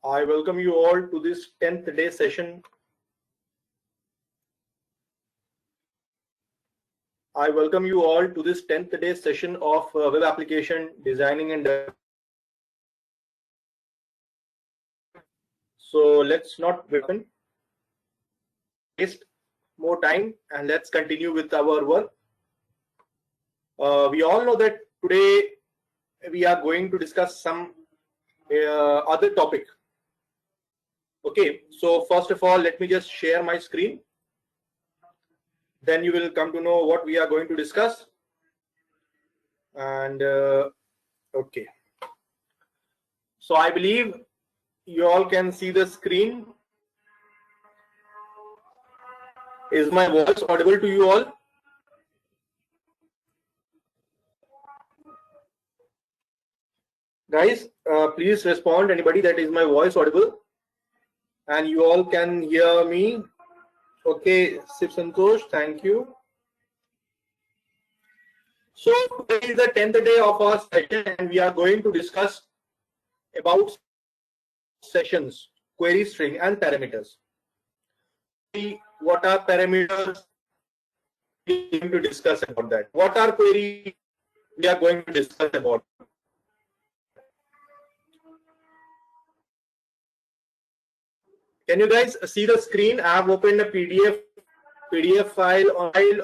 I welcome you all to this 10th day session. I welcome you all to this 10th day session of web application designing and development. So let's not waste more time and let's continue with our work. We all know that today we are going to discuss some other topic. Okay, so first of all, let me just share my screen. Then you will come to know what we are going to discuss. And okay, so I believe you all can see the screen. Is my voice audible to you all? Guys, please respond. Anybody that is my voice audible? And you all can hear me? Okay, Sip Santosh, thank you. So today is the 10th day of our session and we are going to discuss about sessions, query string and parameters. What are parameters? We are going to discuss about that. What are query? We are going to discuss about. Can you guys see the screen? I have opened a PDF file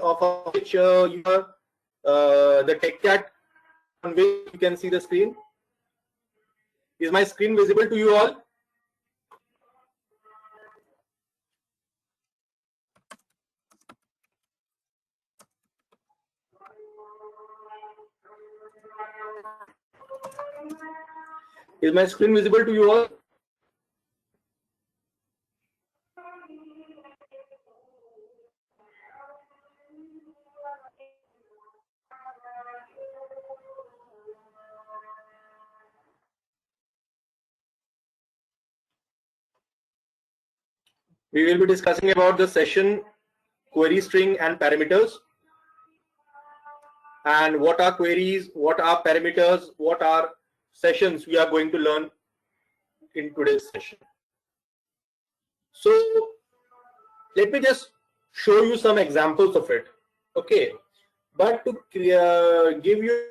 of which the TechCat on which you can see the screen. Is my screen visible to you all? Is my screen visible to you all? We will be discussing about the session, query string and parameters. And what are queries, what are parameters, what are sessions we are going to learn in today's session. So let me just show you some examples of it. Okay, but to give you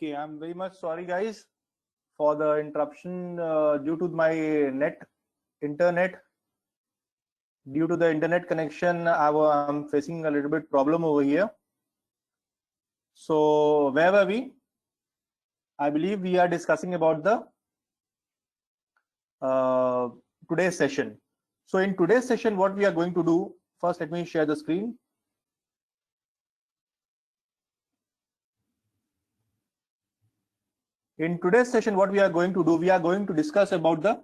Okay, I'm very much sorry, guys, for the interruption due to my internet. Due to the internet connection, I'm facing a little bit problem over here. So where were we? I believe we are discussing about the today's session. So in today's session, what we are going to do, first let me share the screen. In today's session, what we are going to do, we are going to discuss about the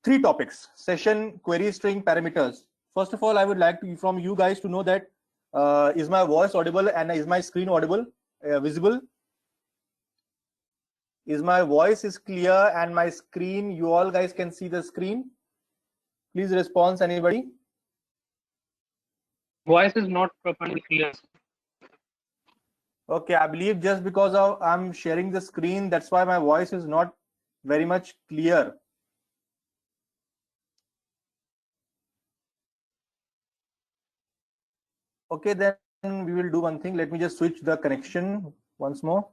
three topics: session, query string, parameters. First of all, I would like to from you guys to know that is my voice audible and is my screen audible, visible? Is my voice is clear and my screen, you all guys can see the screen? Please respond, anybody? Voice is not properly clear. Okay, I believe just because of I'm sharing the screen, that's why my voice is not very much clear. Okay, then we will do one thing. Let me just switch the connection once more.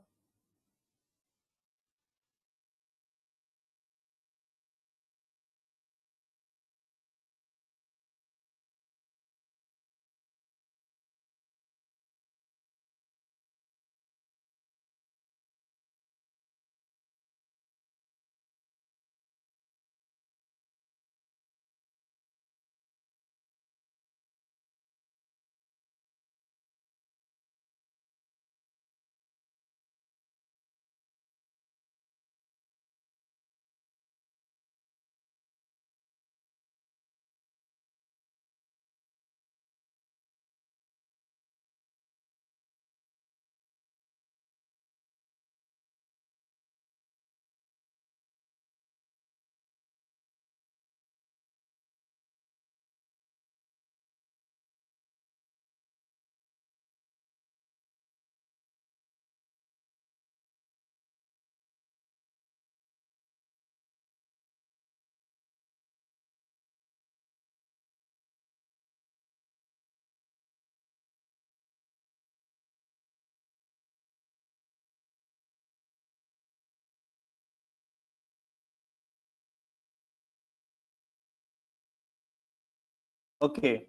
Okay,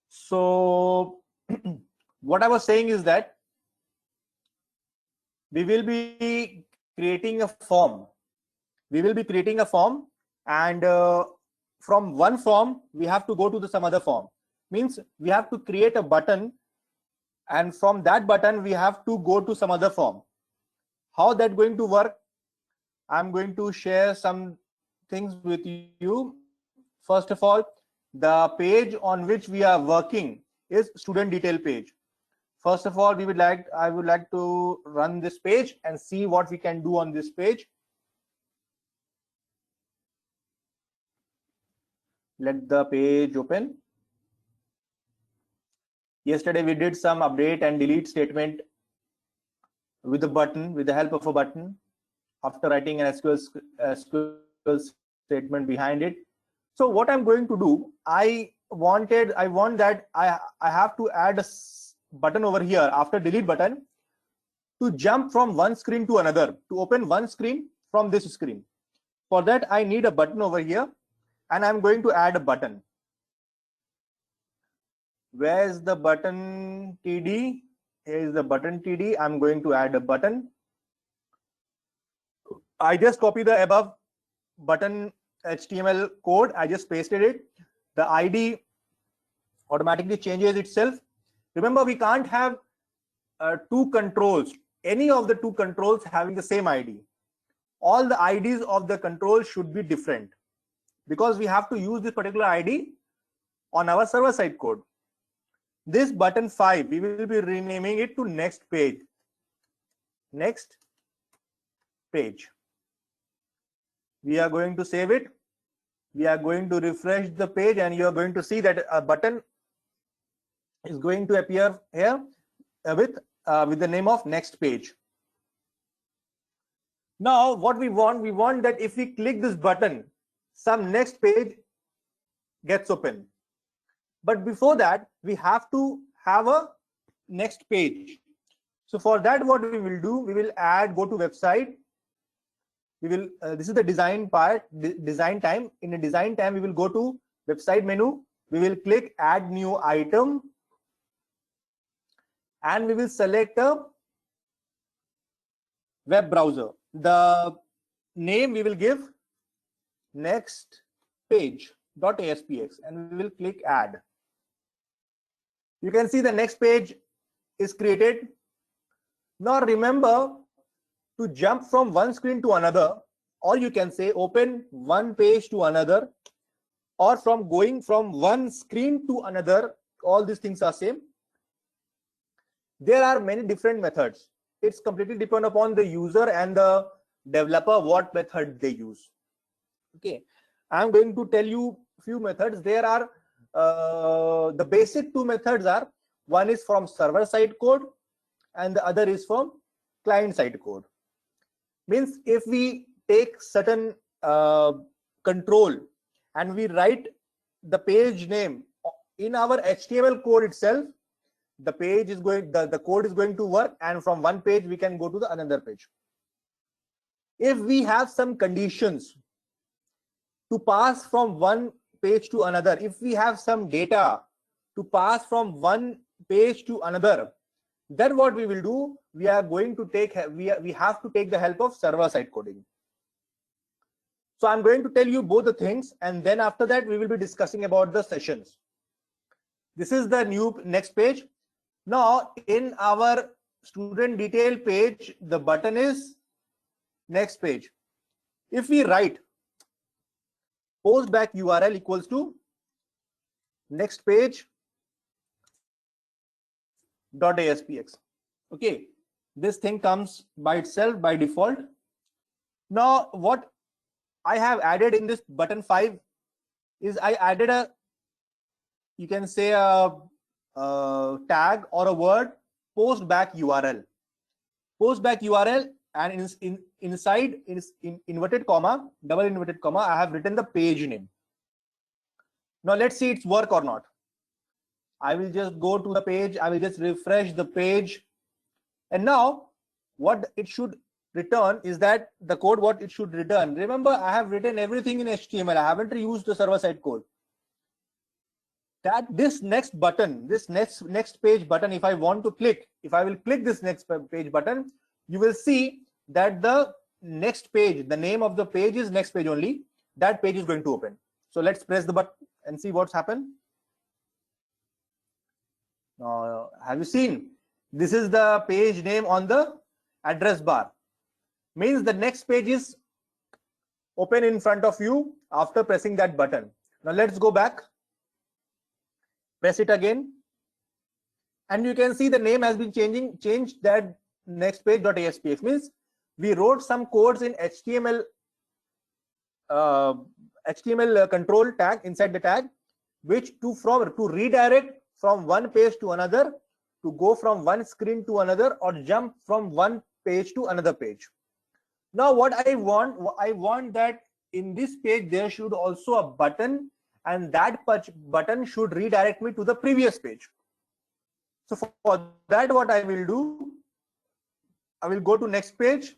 so what I was saying is that we will be creating a form. We will be creating a form, and from one form we have to go to some other form. Means we have to create a button, and from that button we have to go to some other form. How that going to work? I'm going to share some things with you. First of all, the page on which we are working is student detail page. First of all, I would like to run this page and see what we can do on this page. Let the page open. Yesterday we did some update and delete statement with a button, with the help of a button, after writing an SQL statement behind it. So what I'm going to do, I want that I have to add a button over here after delete button to jump from one screen to another, to open one screen from this screen. For that, I need a button over here, and I'm going to add a button. Where's the button TD? Here is the button TD. I'm going to add a button. I just copy the above button HTML code. I just pasted it. The ID automatically changes itself. Remember, we can't have two controls, any of the two controls having the same ID. All the IDs of the control should be different, because we have to use this particular ID on our server side code. This button 5, we will be renaming it to next page. Next page. We are going to save it. We are going to refresh the page, and you are going to see that a button is going to appear here with the name of next page. Now what we want that if we click this button, some next page gets open. But before that, we have to have a next page. So for that, what we will do, we will go to website. We will, this is the design part, design time. In the design time, we will go to website menu. We will click add new item. And we will select a web browser. The name we will give next page.aspx and we will click add. You can see the next page is created. Now remember to jump from one screen to another, or you can say open one page to another, or from going from one screen to another. All these things are same. There are many different methods. It's completely depend upon the user and the developer what method they use. Okay, I'm going to tell you few methods. There are the basic two methods are, one is from server side code and the other is from client side code. Means if we take certain control and we write the page name in our HTML code itself, the page is going, the code is going to work, and from one page we can go to the another page. If we have some conditions to pass from one page to another, if we have some data to pass from one page to another, then what we will do, we are going to take, we have to take the help of server side coding. So I'm going to tell you both the things, and then after that we will be discussing about the sessions. This is the new next page. Now in our student detail page, the button is next page. If we write postback URL equals to next page .aspx. Okay, this thing comes by itself by default. Now what I have added in this button 5 is I added a, you can say a tag or a word, postback URL. Postback URL, and inside in inverted comma, double inverted comma, I have written the page name. Now let's see it's work or not. I will just go to the page, I will just refresh the page, and now what it should return is that the code what it should return. Remember, I have written everything in HTML. I haven't used the server side code. That this next button, this next page button, if I want to click, if I will click this next page button, you will see that the next page, the name of the page is next page only. That page is going to open. So let's press the button and see what's happened. Have you seen? This is the page name on the address bar. Means the next page is open in front of you after pressing that button. Now let's go back. Press it again, and you can see the name has been changed that next page.aspx. Means we wrote some codes in HTML control tag inside the tag, which to redirect from one page to another, to go from one screen to another, or jump from one page to another page. Now what I want that in this page there should also a button, and that button should redirect me to the previous page. So for that, what I will do, I will go to next page.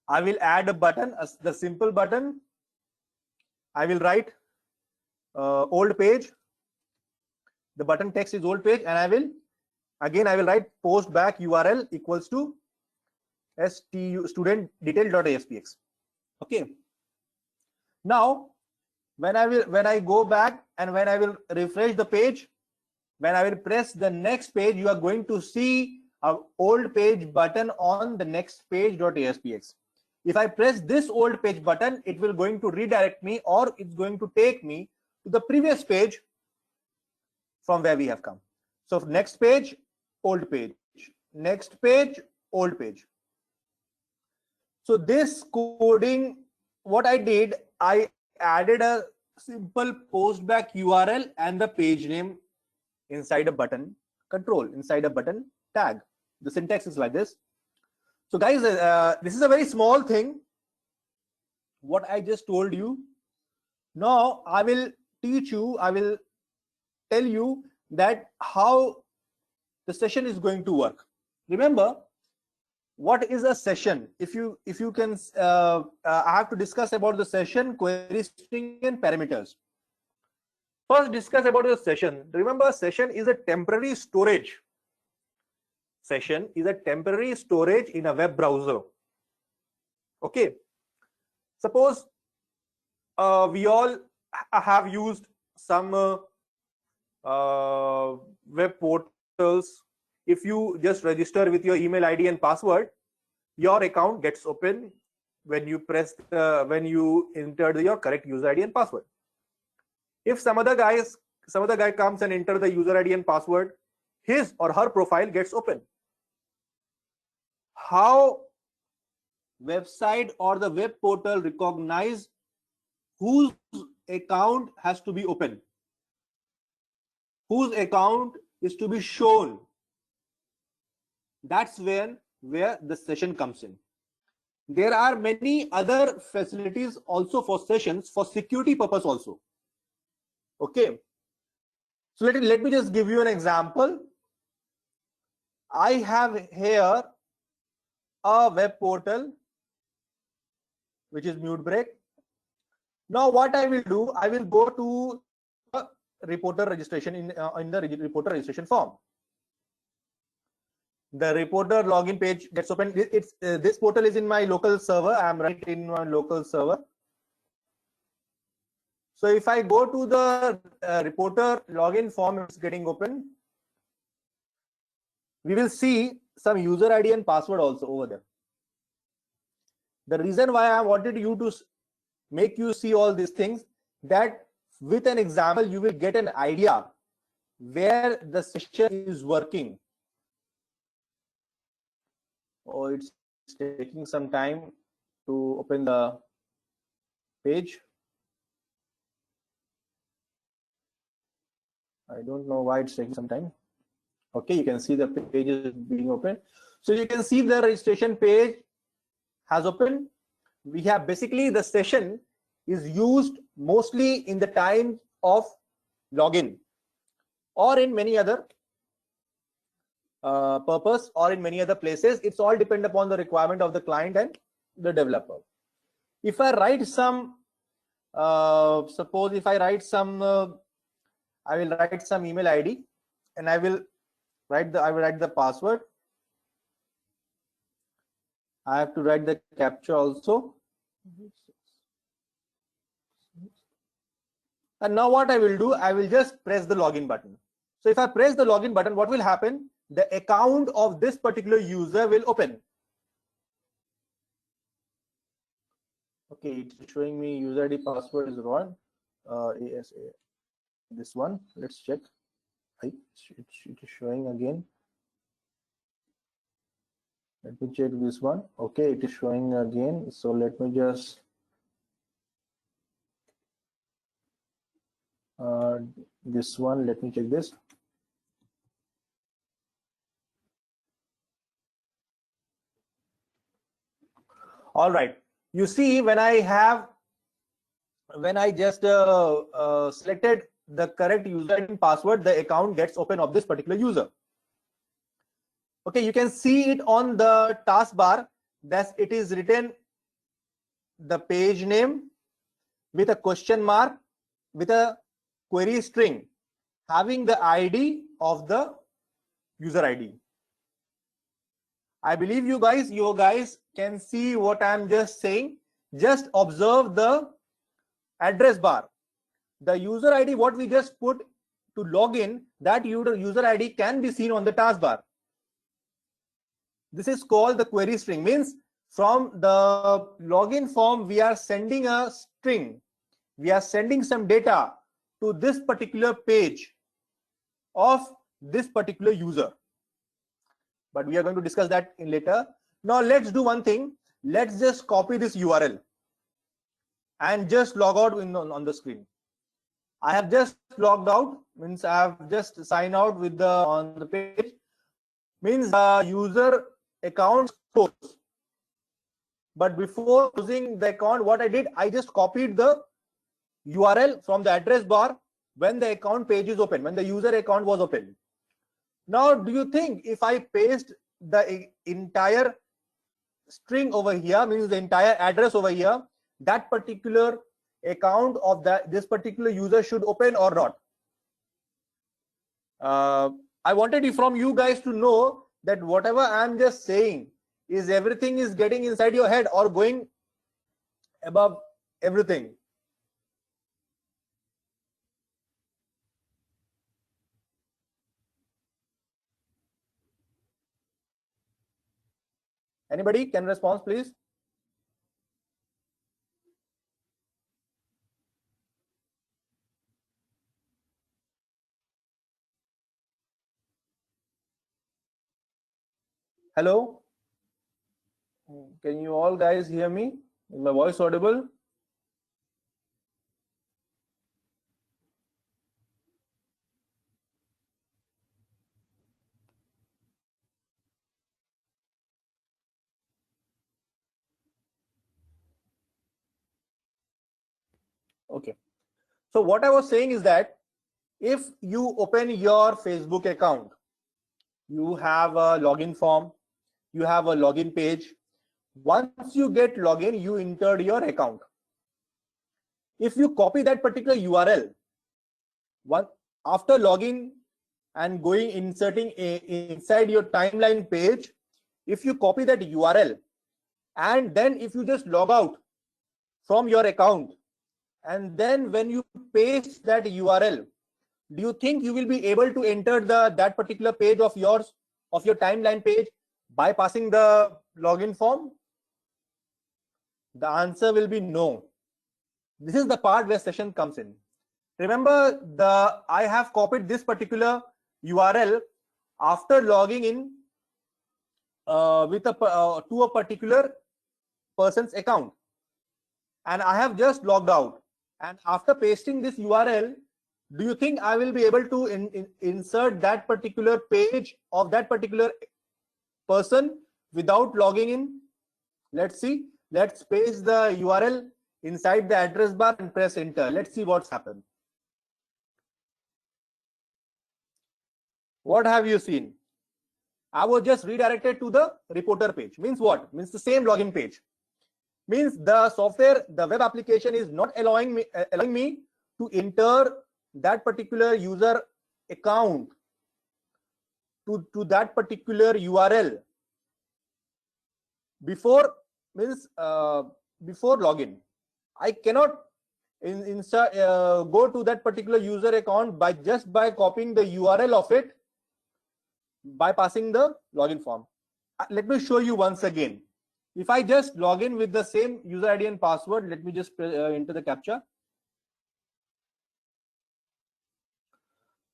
I will add a button, the simple button. I will write old page. The button text is old page, and I will write postback URL equals to student detail.aspx. Okay. Now when I go back and when I will refresh the page, when I will press the next page, you are going to see a old page button on the next page.aspx. If I press this old page button, it will going to redirect me, or it's going to take me to the previous page from where we have come. So next page, old page, next page, old page. So this coding, what I did, I added a simple postback URL and the page name inside a button control, inside a button tag. The syntax is like this. So guys, this is a very small thing, what I just told you. Now I will teach you, I will tell you that how the session is going to work. Remember, what is a session? If you can, I have to discuss about the session, query string, and parameters. First, discuss about the session. Remember, session is a temporary storage. Session is a temporary storage in a web browser. Okay. Suppose we all have used some web portals. If you just register with your email ID and password, your account gets open when you enter your correct user ID and password. If some other guy comes and enter the user ID and password, his or her profile gets open. How website or the web portal recognize whose account has to be open, whose account is to be shown? That's where the session comes in. There are many other facilities also for sessions for security purpose also. Okay, so let me just give you an example. I have here a web portal which is MuteBreak. Now what I will do, I will go to the reporter registration in the reporter registration form. The reporter login page gets open. This portal is in my local server. I am running it in my local server. So if I go to the reporter login form, it's getting open. We will see some user ID and password also over there. The reason why I wanted you to make you see all these things, that with an example you will get an idea where the session is working. Oh, it's taking some time to open the page. I don't know why it's taking some time. Okay, you can see the page is being open. So you can see the registration page has opened. We have basically the session is used mostly in the time of login or in many other purpose or in many other places. It's all depend upon the requirement of the client and the developer. If I write some, suppose if I write some, I will write some email ID and I will write the password. I have to write the captcha also. And now what I will do, I will just press the login button. So if I press the login button, what will happen? The account of this particular user will open. Okay, it's showing me user ID password is wrong. ASA. This one, let's check. It is showing again. Let me check this one. Okay, it is showing again. So let me just this one. Let me check this. All right. You see, when I just selected the correct user and password, the account gets open of this particular user. Okay, you can see it on the taskbar that it is written the page name with a question mark with a query string having the ID of the user ID. I believe you guys can see what I'm just saying. Just observe the address bar. The user ID, what we just put to log in, that user ID can be seen on the taskbar. This is called the query string. Means from the login form, we are sending a string. We are sending some data to this particular page of this particular user. But we are going to discuss that in later. Now let's do one thing. Let's just copy this URL and just log out on the screen. I have just logged out, means I have just signed out with on the page, means user account closed. But before closing the account, what I did, I just copied the URL from the address bar when the account page is open, when the user account was open. Now, do you think if I paste the entire string over here, means the entire address over here, that particular account of this particular user should open or not? I wanted from you guys to know that whatever I'm just saying, is everything is getting inside your head or going above everything? Anybody can respond, please? Hello? Can you all guys hear me? Is my voice audible? Okay. So what I was saying is that if you open your Facebook account, you have a login form, you have a login page. Once you get login, you entered your account. If you copy that particular URL, after logging and going inserting inside your timeline page, if you copy that URL and then if you just log out from your account, and then when you paste that URL, do you think you will be able to enter that particular page of yours, of your timeline page, by passing the login form? The answer will be no. This is the part where session comes in. Remember, I have copied this particular URL after logging in to a particular person's account, and I have just logged out. And after pasting this URL, do you think I will be able to insert that particular page of that particular person without logging in? Let's see. Let's paste the URL inside the address bar and press enter. Let's see what's happened. What have you seen? I was just redirected to the reporter page. Means what? Means the same login page. Means the software, the web application is not allowing me to enter that particular user account to that particular URL before login. I cannot go to that particular user account by copying the URL of it, bypassing the login form. Let me show you once again. If I just log in with the same user ID and password, let me just enter the captcha.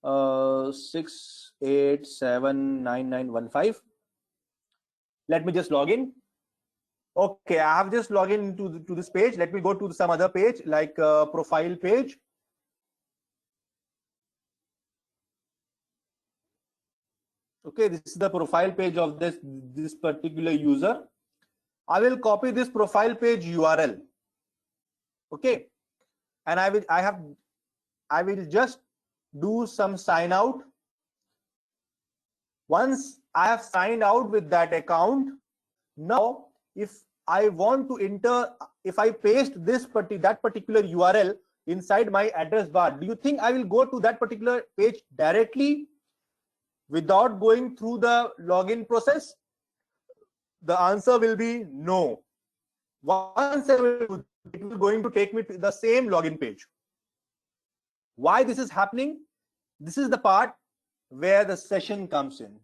6879915. Let me just log in. Okay, I have just logged in to this page. Let me go to some other page like profile page. Okay, this is the profile page of this particular user. I will copy this profile page URL. Okay, and I will just do some sign out. Once I have signed out with that account, now if I want to enter, if I paste that particular URL inside my address bar, do you think I will go to that particular page directly without going through the login process? The answer will be no. Once it will going to take me to the same login page. Why this is happening? This is the part where the session comes in.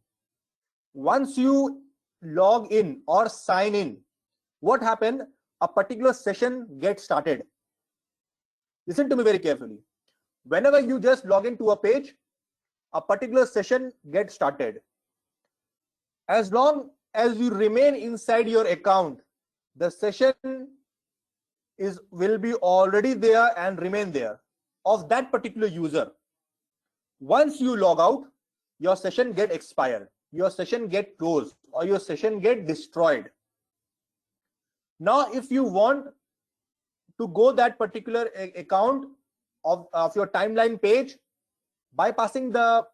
Once you log in or sign in, what happened? A particular session gets started. Listen to me very carefully. Whenever you just log into a page, a particular session gets started. As long as you remain inside your account, the session will be already there and remain there of that particular user. Once you log out, your session get expired, your session get closed, or your session get destroyed. Now, if you want to go that particular account of your timeline page, bypassing the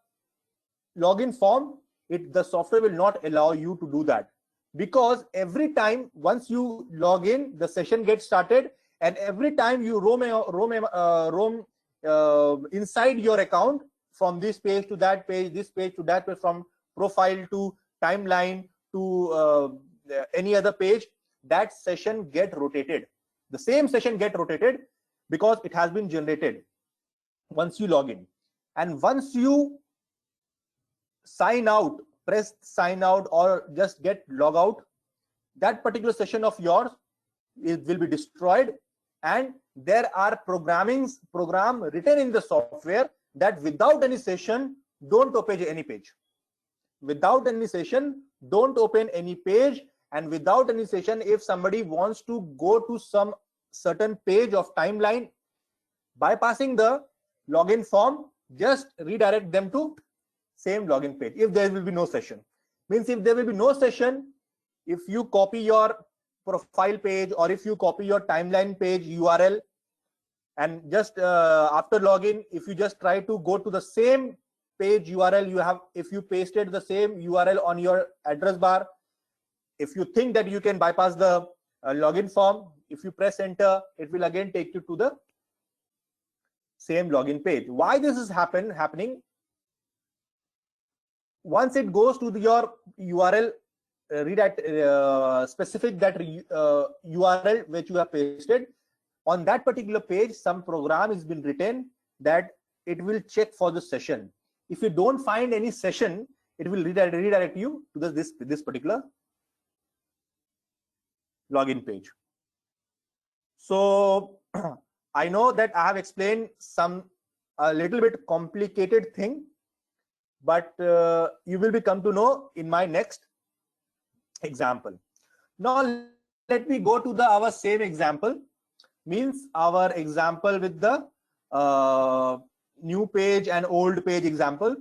login form, the software will not allow you to do that, because every time once you log in, the session gets started, and every time you roam inside your account, from this page to that page, this page to that page, from profile to timeline to any other page, that session get rotated. The same session get rotated because it has been generated once you log in. And once you sign out, press sign out or just get log out, that particular session of yours will be destroyed. And there are program written in the software that without any session, don't open any page. Without any session, don't open any page. And without any session, if somebody wants to go to some certain page of timeline, bypassing the login form, just redirect them to same login page. If there will be no session, means if there will be no session, if you copy your profile page or if you copy your timeline page URL, and just after login, if you just try to go to the same page URL you have, if you pasted the same URL on your address bar, if you think that you can bypass the login form, if you press enter, it will again take you to the same login page. Why this is happening? Once it goes to your URL, specific that URL which you have pasted, on that particular page, some program has been written that it will check for the session. If you don't find any session, it will redirect you to this particular login page. So I know that I have explained a little bit complicated thing, but you will come to know in my next example. Now let me go to our same example, means our example with the new page and old page example.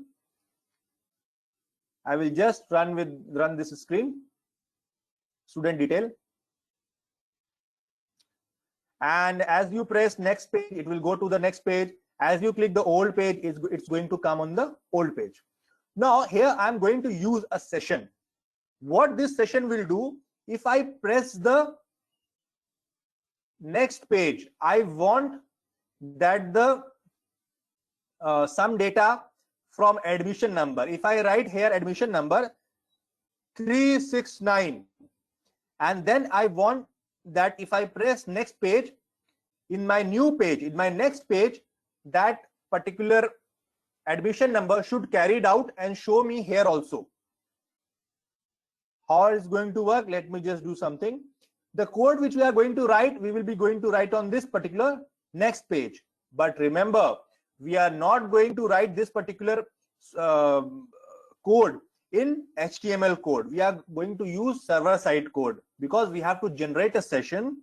I will just run this screen, student detail, and as you press next page, it will go to the next page. As you click the old page, it's going to come on the old page. Now here I'm going to use a session. What this session will do, if I press the next page, I want that the some data from admission number. If I write here admission number 369, and then I want that if I press next page, in my new page, in my next page, that particular admission number should carry it out and show me here also. How it's going to work? Let me just do something. The code which we are going to write, we will be going to write on this particular next page. But remember, we are not going to write this particular code in HTML code. We are going to use server-side code, because we have to generate a session.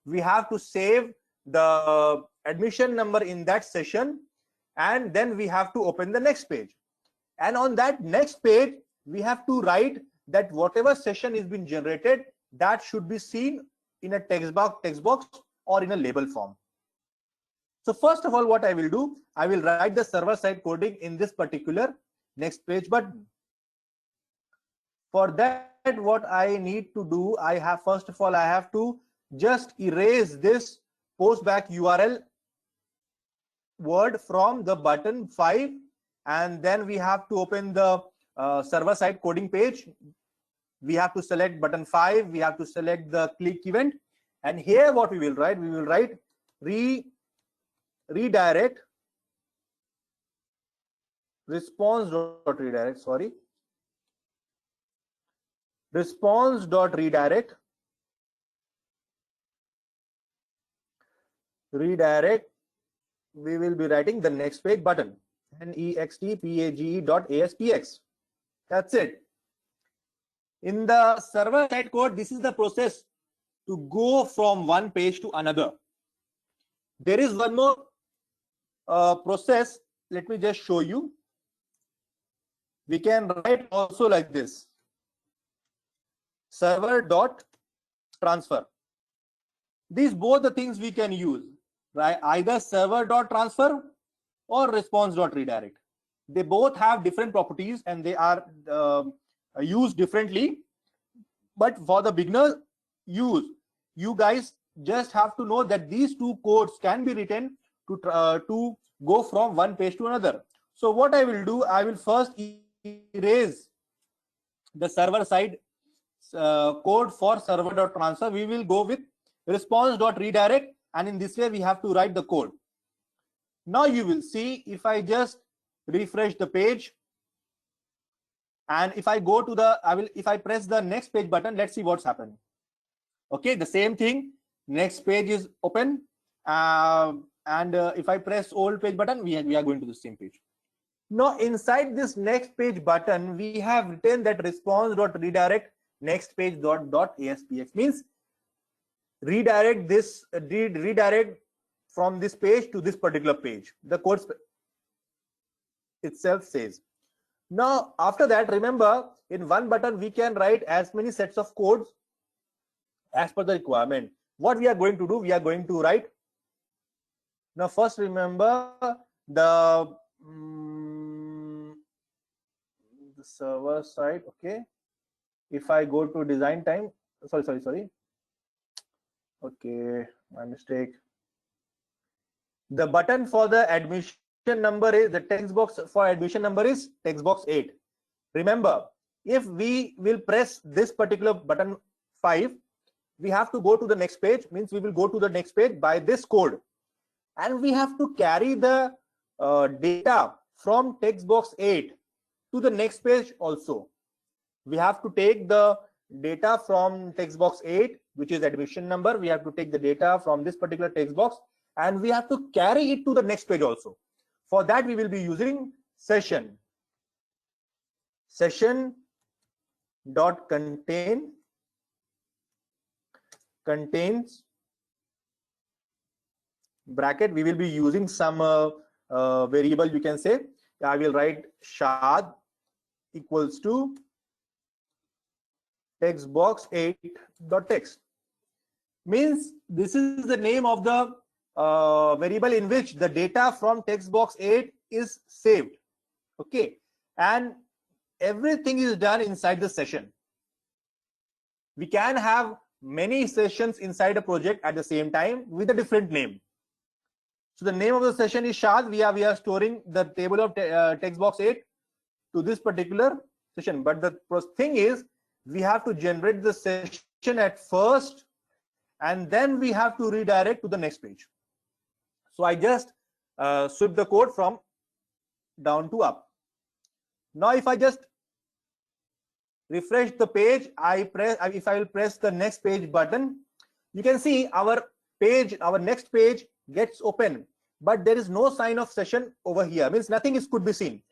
We have to save the admission number in that session, and then we have to open the next page. And on that next page, we have to write that whatever session is being generated, that should be seen in a text box or in a label form. So first of all, what I will do, I will write the server-side coding in this particular next page button. For that, what I need to do, first of all, I have to just erase this postback URL word from the button 5, and then we have to open the server-side coding page. We have to select button 5, we have to select the click event, and here what we will write, redirect response.redirect, sorry, response.redirect, redirect, we will be writing the next page button, nextpage.aspx. That's it. In the server side code, this is the process to go from one page to another. There is one more process. Let me just show you. We can write also like this: server.transfer. These both the things we can use, right? Either server.transfer or response.redirect. They both have different properties and they are used differently. But for the beginner use, you guys just have to know that these two codes can be written to go from one page to another. So what I will do, I will first erase the server side code for server.transfer. We will go with response.redirect, and in this way we have to write the code. Now you will see, if I just refresh the page and if I go to the, if I press the next page button, let's see what's happened. Okay, the same thing, next page is open, and if I press old page button, we are going to the same page. Now inside this next page button, we have written that response.redirect next page .aspx, means redirect this redirect from this page to this particular page. The code itself says. Now after that, remember, in one button we can write as many sets of codes as per the requirement. What we are going to do, we are going to write, now first remember the server side. Okay, if I go to design time, sorry, okay, my mistake. The button for the admission number is, the text box for admission number is text box 8. Remember, if we will press this particular button 5, we have to go to the next page, means we will go to the next page by this code, and we have to carry the data from text box 8 to the next page also. We have to take the data from text box 8, which is admission number. We have to take the data from this particular text box and we have to carry it to the next page also. For that, we will be using session dot contains bracket. We will be using some variable, you can say. I will write shad equals to text box 8 dot text, means this is the name of the variable in which the data from text box 8 is saved. Okay, and everything is done inside the session. We can have many sessions inside a project at the same time with a different name. So the name of the session is shad. We are storing the table of text box 8 to this particular session, but the thing is, we have to generate the session at first and then we have to redirect to the next page. So I just sweep the code from down to up. Now if I just refresh the page, if I will press the next page button, you can see our next page gets open, but there is no sign of session over here, means nothing could be seen.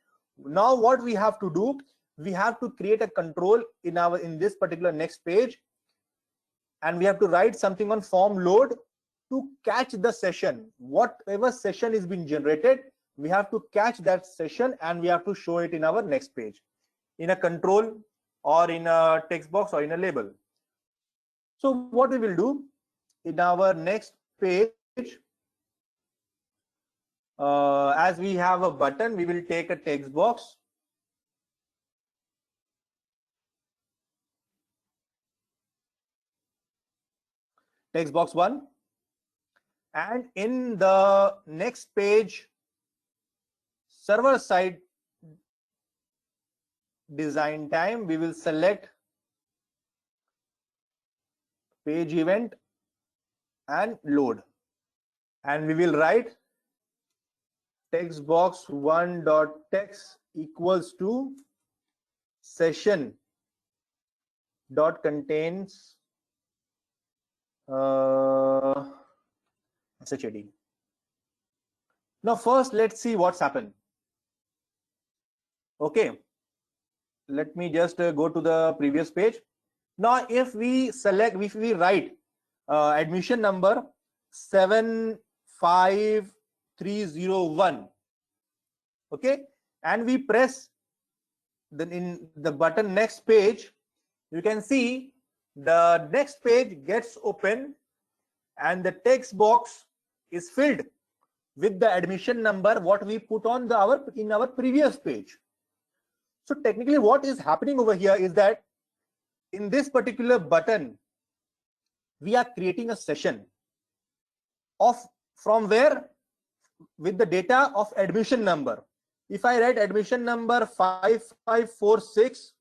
Now what we have to do, we have to create a control in this particular next page, and we have to write something on form load to catch the session. Whatever session is being generated, we have to catch that session and we have to show it in our next page, in a control or in a text box or in a label. So what we will do in our next page, as we have a button, we will take a text box. Text box 1, and in the next page server side design time, we will select page event and load, and we will write text box 1 dot text equals to session dot contains SHAD. Now first let's see what's happened. Okay, let me just go to the previous page. Now if we write admission number 75301, okay, and we press in the button next page, you can see the next page gets open and the text box is filled with the admission number what we put on in our previous page. So technically what is happening over here is that in this particular button, we are creating a session from where with the data of admission number. If I write admission number 5546,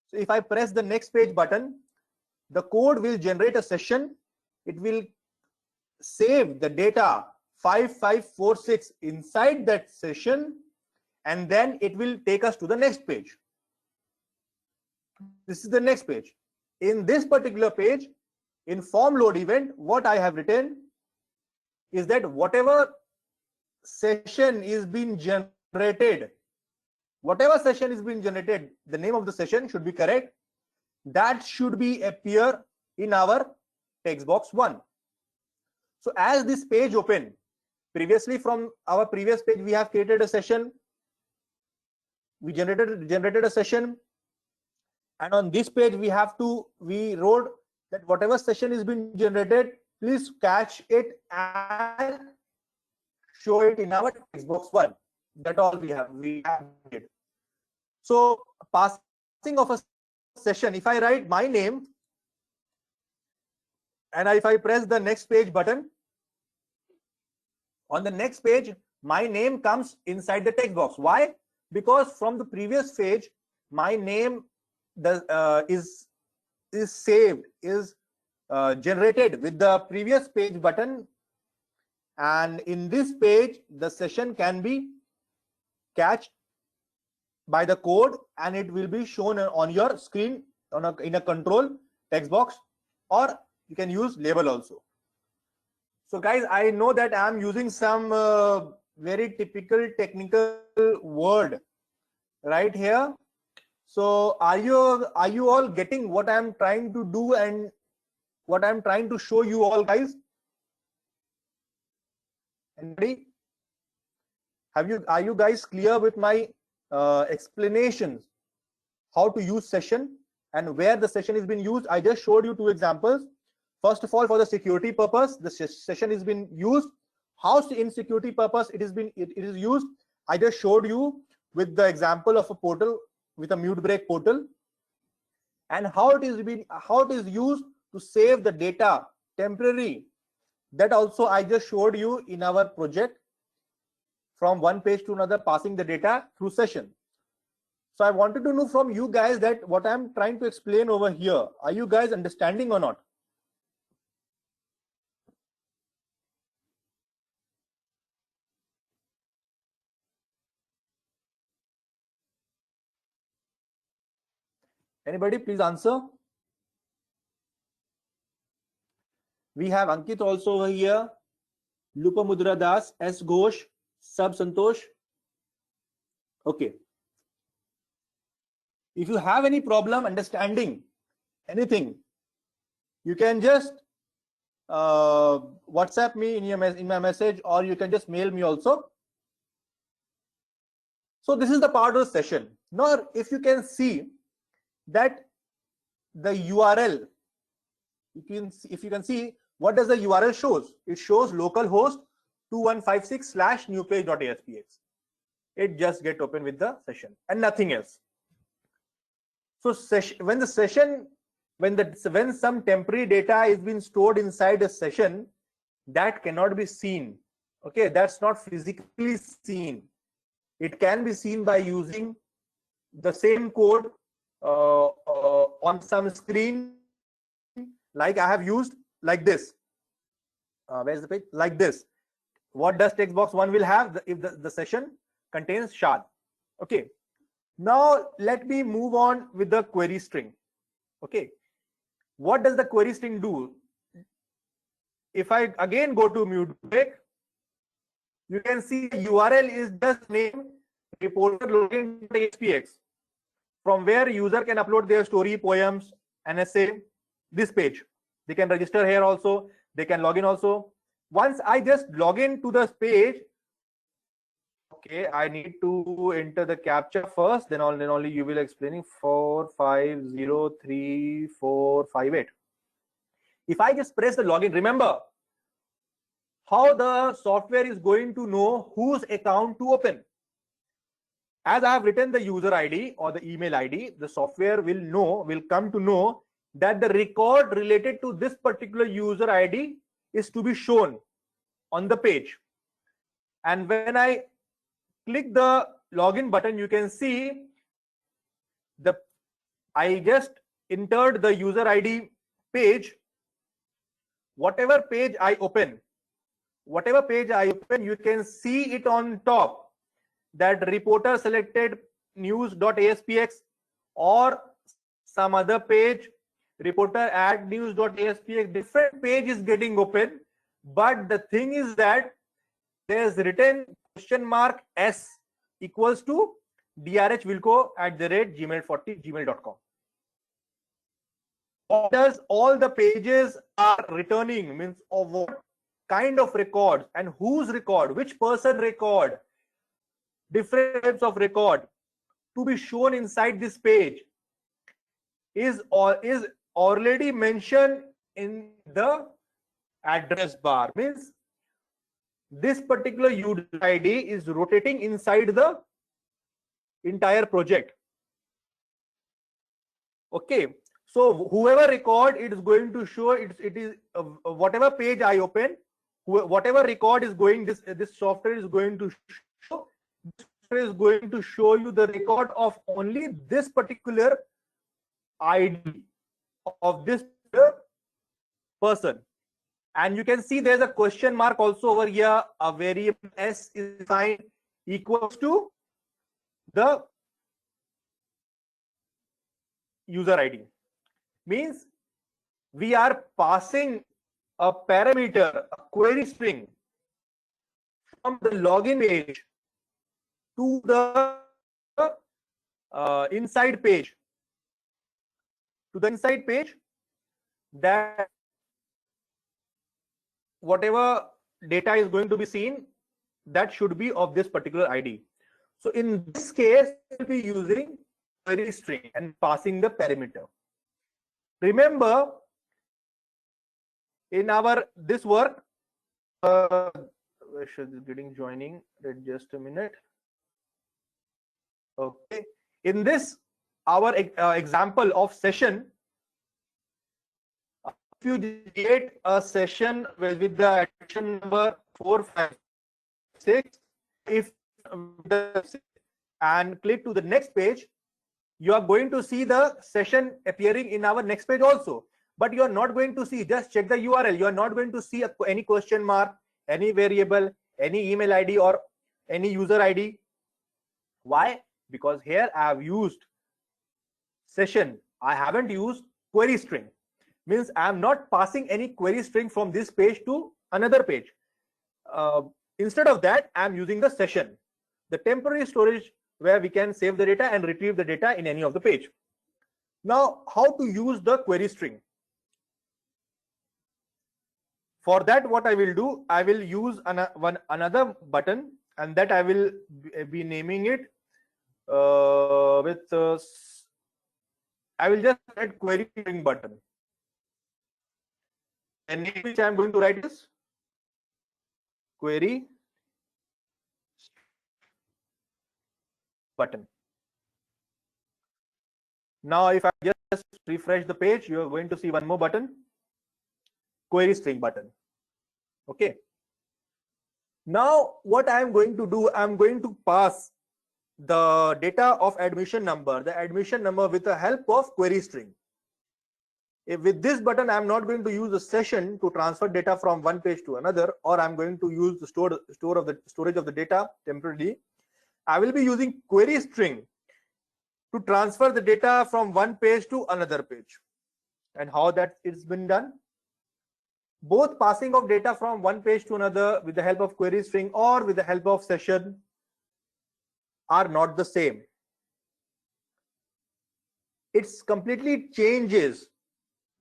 so if I press the next page button, the code will generate a session. It will save the data 5546 inside that session, and then it will take us to the next page. This is the next page. In this particular page, in form load event, what I have written is that whatever session is being generated, the name of the session should be correct. That should be appear in our text box 1. So as this page open, previously from our previous page, we have created a session. We generated a session, and on this page we wrote that whatever session is being generated, please catch it and show it in our text box 1. That all we have did. So passing of a session, if I write my name and if I press the next page button, on the next page my name comes inside the text box. Why? Because from the previous page my name is saved, is generated with the previous page button, and in this page the session can be catched by the code and it will be shown on your screen in a control text box, or you can use label also. So guys, I know that I am using some very typical technical word right here. So are you all getting what I am trying to do and what I am trying to show you all, guys? Anybody? Are you guys clear with my explanations how to use session and where the session is being used? I just showed you 2 examples. First of all, for the security purpose, the session is being used. How in security purpose it is used, I just showed you with the example of a portal, with a mute break portal, and how it is used to save the data temporary. That also I just showed you in our project, from one page to another, passing the data through session. So I wanted to know from you guys that what I'm trying to explain over here, are you guys understanding or not? Anybody, please answer. We have Ankit also over here, Lupamudra Das, S. Ghosh, Sab Santosh. Okay. If you have any problem understanding anything, you can just WhatsApp me in my message, or you can just mail me also. So this is the part of the session. Now, if you can see that the URL, if you can see, what does the URL shows? It shows localhost 2156/newpage.aspx. It just get open with the session and nothing else. So when some temporary data is being stored inside a session, that cannot be seen. Okay, that's not physically seen. It can be seen by using the same code on some screen, like I have used, like this. Where's the page? Like this. What does text box 1 will have if the session contains shard? Okay. Now let me move on with the query string. Okay. What does the query string do? If I again go to mute break, you can see URL is just name reporter login.aspx, from where user can upload their story, poems, and essay. This page, they can register here also, they can log in also. Once I just log in to this page, okay, I need to enter the captcha first, then only you will explaining 4503,458. If I just press the login, remember, how the software is going to know whose account to open. As I have written the user ID or the email ID, the software will come to know that the record related to this particular user ID is to be shown on the page. And when I click the login button, you can see I just entered the user ID page. Whatever page I open, you can see it on top that reporter selected news.aspx or some other page, reporter add news.aspx, different page is getting open. But the thing is that there's written $S equals to drhvilko@gmail.com. What does all the pages are returning means of what kind of records and whose record, which person record, different types of record to be shown inside this page is already mentioned in the address bar. Means this particular user ID is rotating inside the entire project. Okay, so whoever record, it is going to show it is whatever page I open, whatever record is going, this software is going to show. This software is going to show you the record of only this particular ID of this person. And you can see there's a question mark also over here. A variable S is assigned equals to the user ID. Means we are passing a parameter, a query string from the login page to the inside page. To the inside page, that whatever data is going to be seen, that should be of this particular ID. So in this case, we'll be using query string and passing the parameter. Remember, in this work, getting joining. Just a minute. Okay, in this our example of session, if you create a session with the admission number 456, and click to the next page, you are going to see the session appearing in our next page also. But you are not going to see, just check the URL, you are not going to see any question mark, any variable, any email ID or any user ID. Why? Because here I have used session, I haven't used query string. Means I am not passing any query string from this page to another page. Instead of that, I am using the session, the temporary storage where we can save the data and retrieve the data in any of the page. Now, how to use the query string? For that, what I will do, I will use another button, and that I will be naming it I will just add query string button. And name which I am going to write is query button. Now, if I just refresh the page, you are going to see one more button, query string button. Okay. Now, what I am going to do, I am going to pass the data of admission number, with the help of query string. With this button, I am not going to use a session to transfer data from one page to another, or I'm going to use the storage of the data temporarily. I will be using query string to transfer the data from one page to another page. And how that is been done? Both passing of data from one page to another with the help of query string or with the help of session are not the same. It's completely changes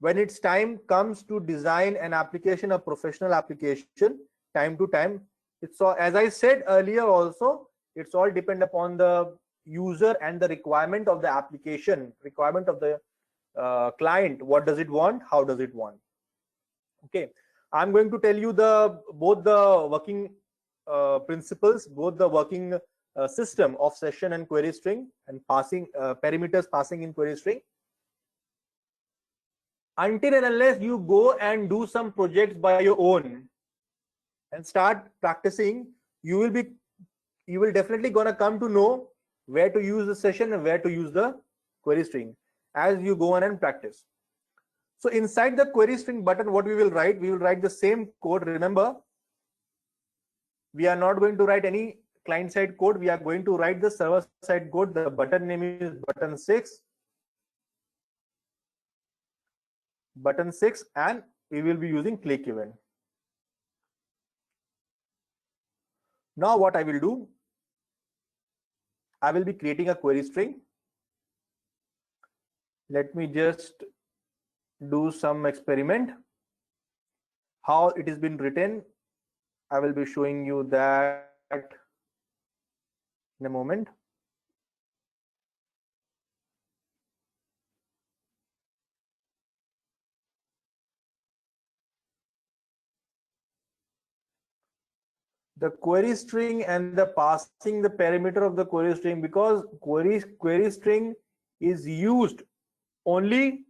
when it's time comes to design an application, a professional application, time to time. It's all, as I said earlier also, it's all depend upon the user and the requirement of the application, requirement of the client. What does it want? How does it want? Okay, I'm going to tell you both the working principles, both the working system of session and query string, and passing parameters passing in query string. Until and unless you go and do some projects by your own and start practicing, you will definitely gonna come to know where to use the session and where to use the query string as you go on and practice. So inside the query string button, what we will write the same code. Remember, we are not going to write any client side code. We are going to write the server side code. The button name is button 6. Button 6, and we will be using click event. Now what I will do, I will be creating a query string. Let me just do some experiment. How it has been written, I will be showing you that in a moment. The query string and the passing the parameter of the query string, because query string is used only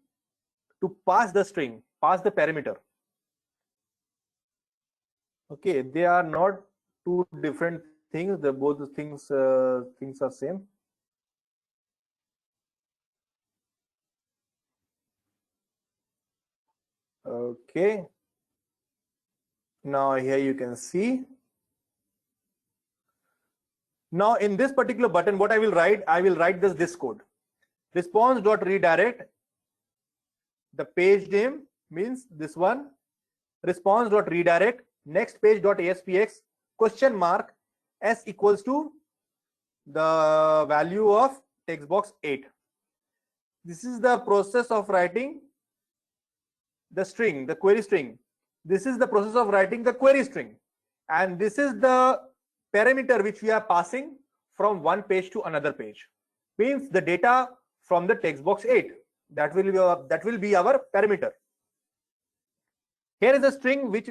to pass the string, pass the parameter. Okay, they are not two different things. The both the things are same. Okay. Now here you can see. Now in this particular button, what I will write this code. Response.redirect. The page name means this one. Response.redirect. Next page.aspx question mark s equals to the value of text box 8. This is the process of writing the string, the query string. This is the process of writing the query string, and this is the parameter which we are passing from one page to another page. Means the data from the text box 8. That will be our parameter. Here is a string which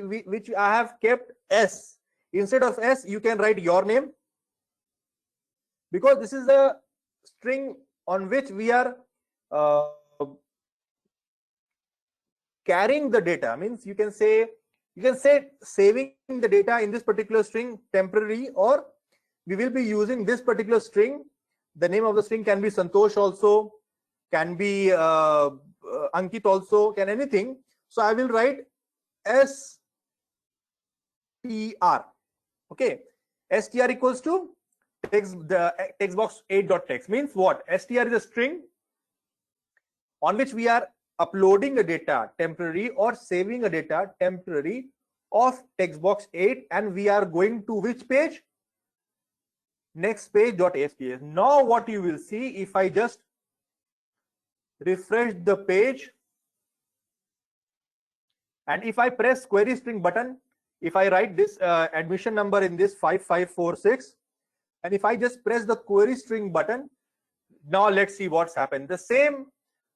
I have kept s. Instead of s, you can write your name, because this is a string on which we are carrying the data. Means you can say saving the data in this particular string temporary, or we will be using this particular string. The name of the string can be Santosh also, can be Ankit also, can anything. So I will write str. Okay, str equals to the text box 8.text. Means what? Str is a string on which we are uploading a data temporary or saving a data temporary of text box 8, and we are going to which page? Next page.aspx. Now what you will see, if I just refresh the page, and if I press query string button, if I write this admission number in this 5546, and if I just press the query string button, now let's see what's happened. The same,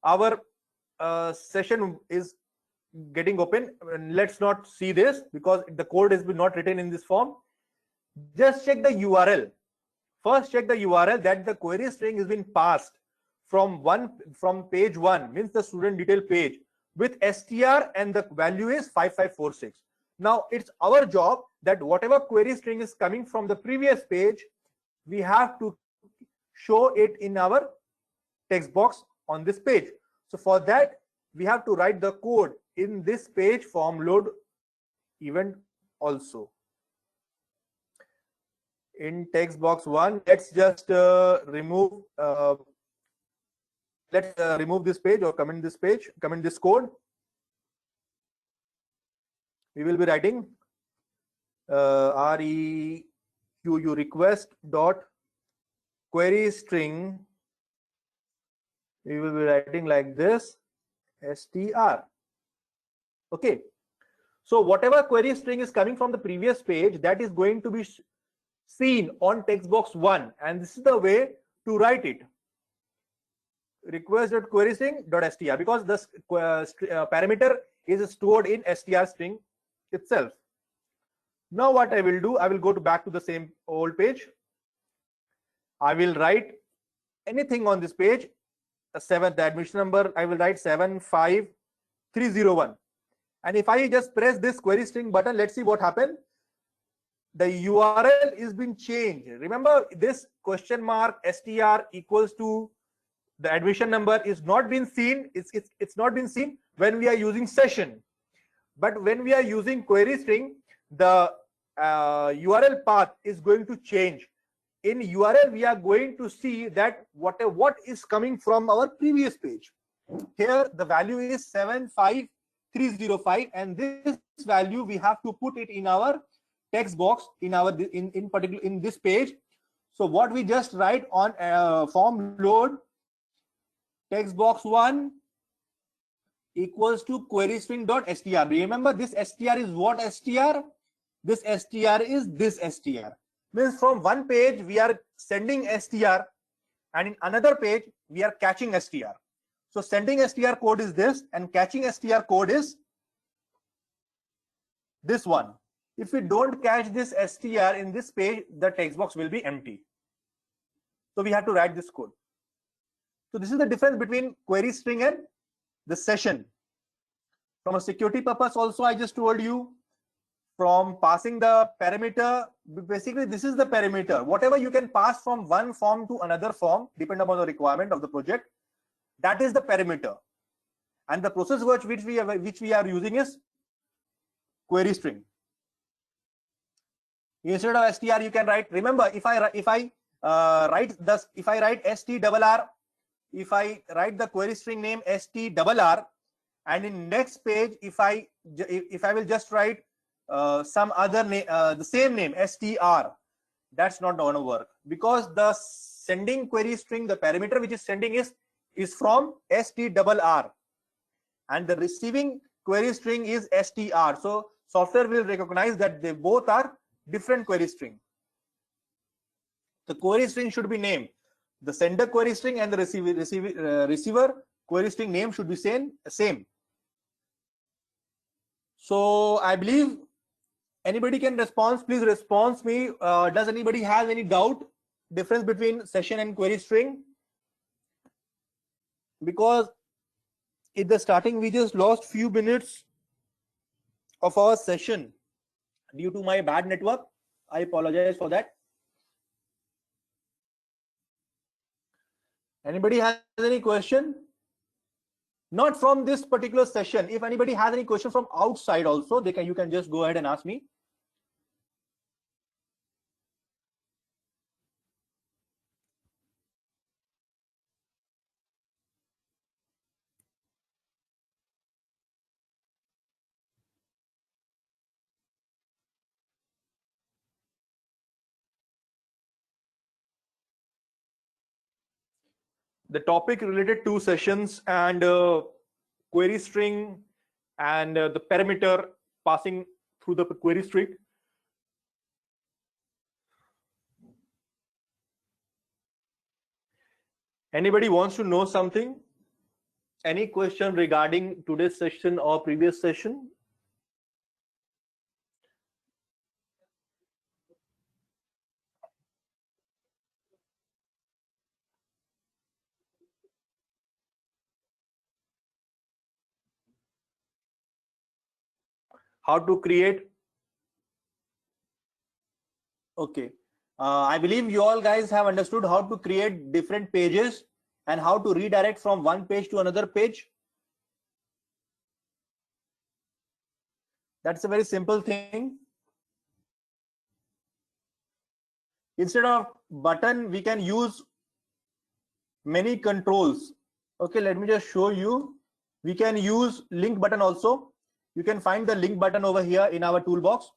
our session is getting open. Let's not see this because the code has been not written in this form. Just check the URL. First check the URL that the query string has been passed from page 1, means the student detail page, with str, and the value is 5546. Now it's our job that whatever query string is coming from the previous page, we have to show it in our text box on this page. So for that, we have to write the code in this page form load event also. In text box 1, let's just remove this page, or comment this page, comment this code. We will be writing requu request dot query string. We will be writing like this, str. Okay, so whatever query string is coming from the previous page, that is going to be seen on text box 1, and this is the way to write it. Request.queryString.str, because this parameter is stored in str string itself. Now what I will do, I will go back to the same old page. I will write anything on this page. The admission number, I will write 75301. And if I just press this query string button, let's see what happened. The URL is being changed. Remember, this question mark str equals to the admission number is not been seen. It's not been seen when we are using session. But when we are using query string, the URL path is going to change. In URL, we are going to see that what is coming from our previous page. Here, the value is 75305, and this value we have to put it in our text box in particular in this page. So what we just write on form load text box 1 equals to query string dot str. Remember, this str is what str? This str is this str. Means from one page we are sending str, and in another page we are catching str. So sending str code is this, and catching str code is this one. If we don't catch this str in this page, the text box will be empty. So we have to write this code. So this is the difference between query string and the session. From a security purpose also, I just told you, from passing the parameter, basically this is the parameter. Whatever you can pass from one form to another form, depending upon the requirement of the project, that is the parameter. And the process which we are using is query string. Instead of str, you can write. Remember, if I write strr, if I write the query string name strr, and in next page, if I will just write some other name, the same name str, that's not going to work, because the sending query string, the parameter which is sending is from strr, and the receiving query string is str. So software will recognize that they both are different query string. The query string should be named. The sender query string and the receiver query string name should be same. So I believe anybody can respond. Please respond me. Does anybody have any doubt difference between session and query string? Because in the starting we just lost few minutes of our session due to my bad network. I apologize for that. Anybody has any question? Not from this particular session. If anybody has any question from outside also, you can just go ahead and ask me. The topic related to sessions and query string and the parameter passing through the query string. Anybody wants to know something? Any question regarding today's session or previous session? How to create? Okay. I believe you all guys have understood how to create different pages and how to redirect from one page to another page. That's a very simple thing. Instead of button, we can use many controls. Okay, let me just show you. We can use link button also. You can find the link button over here in our toolbox.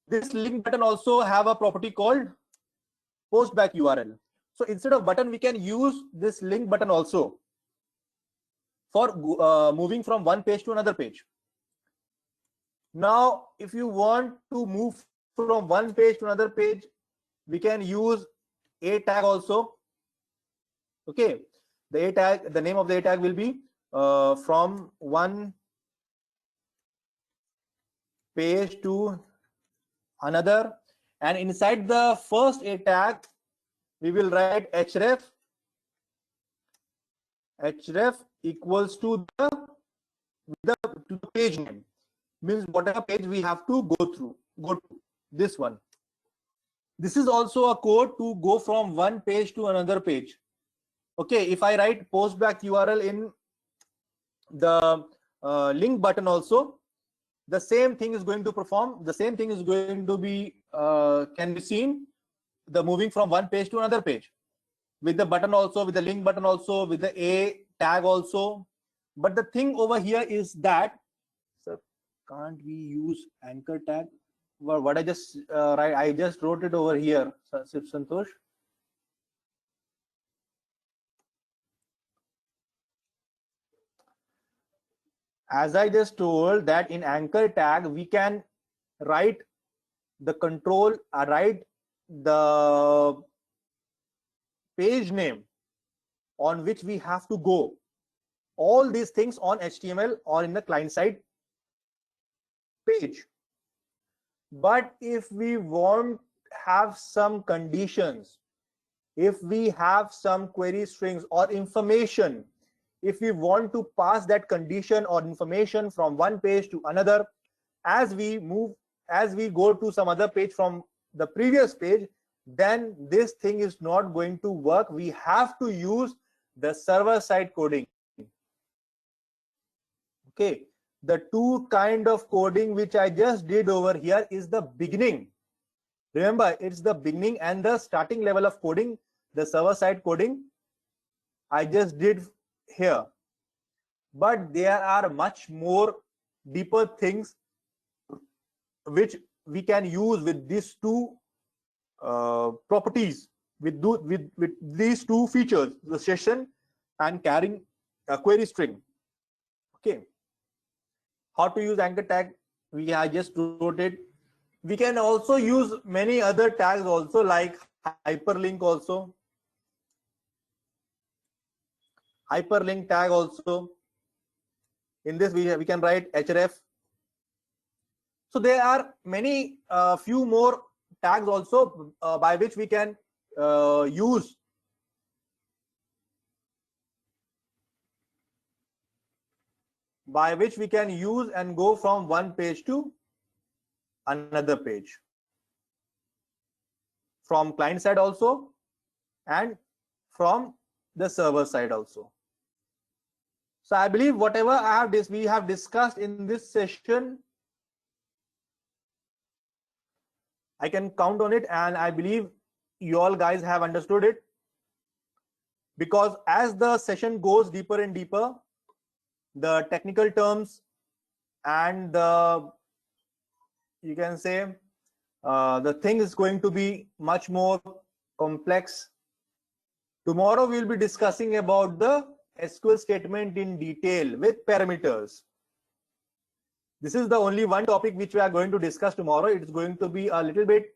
This link button also have a property called post back URL. So instead of button, we can use this link button also for moving from one page to another page. Now, if you want to move from one page to another page, we can use a tag also. Okay, the a tag, the name of the a tag will be from one page to another, and inside the first A tag we will write href equals to the page name, means whatever page we have to go to this one. This is also a code to go from one page to another page. Okay, if I write postback URL in the link button also, the same thing is going to perform, the same thing is going to be can be seen, the moving from one page to another page, with the button also, with the link button also, with the A tag also. But the thing over here is that, sir, can't we use anchor tag? Well, what I just write, I just wrote it over here, Santosh. As I just told that in anchor tag we can write the control, write the page name on which we have to go. All these things on HTML or in the client side page. But if we want have some conditions, if we have some query strings or information, if we want to pass that condition or information from one page to another, as we go to some other page from the previous page, then this thing is not going to work. We have to use the server side coding. Okay, the two kind of coding which I just did over here is the beginning. Remember, it's the beginning and the starting level of coding, the server side coding I just did here. But there are much more deeper things which we can use with these two properties, with these two features, the session and carrying a query string. Okay, how to use anchor tag, I just wrote it. We can also use many other tags also, like hyperlink also, hyperlink tag also. In this we can write href. So there are many few more tags also by which we can use and go from one page to another page, from client side also and from the server side also. So I believe whatever we have discussed in this session, I can count on it, and I believe you all guys have understood it, because as the session goes deeper and deeper, the technical terms and you can say the thing is going to be much more complex. Tomorrow we'll be discussing about the SQL statement in detail with parameters. This is the only one topic which we are going to discuss tomorrow. It is going to be a little bit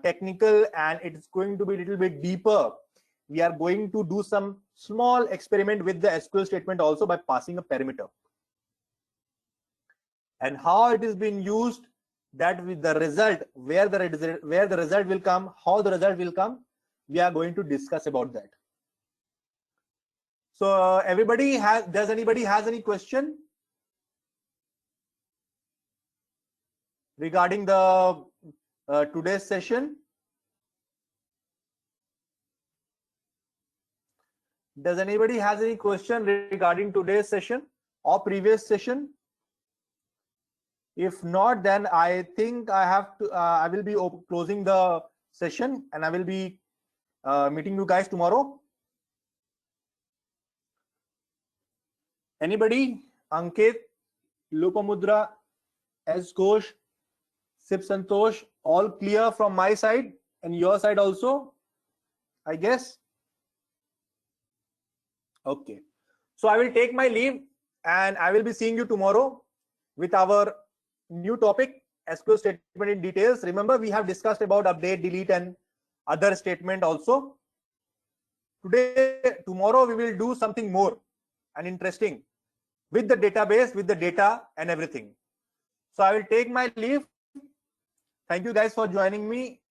technical, and it's going to be a little bit deeper. We are going to do some small experiment with the SQL statement also by passing a parameter. And how it is being used, that with the result, where the result will come, how the result will come, we are going to discuss about that. So does anybody has any question regarding the today's session? Does anybody has any question regarding today's session or previous session? If not, then I think I have to. I will be closing the session, and I will be meeting you guys tomorrow. Anybody? Ankit, Lopamudra, S. Ghosh, Sip Santosh, all clear from my side and your side also, I guess. Okay. So I will take my leave, and I will be seeing you tomorrow with our new topic, SQL statement in details. Remember, we have discussed about update, delete, and other statement also. Tomorrow we will do something more and interesting with the database, with the data and everything. So I will take my leave. Thank you guys for joining me.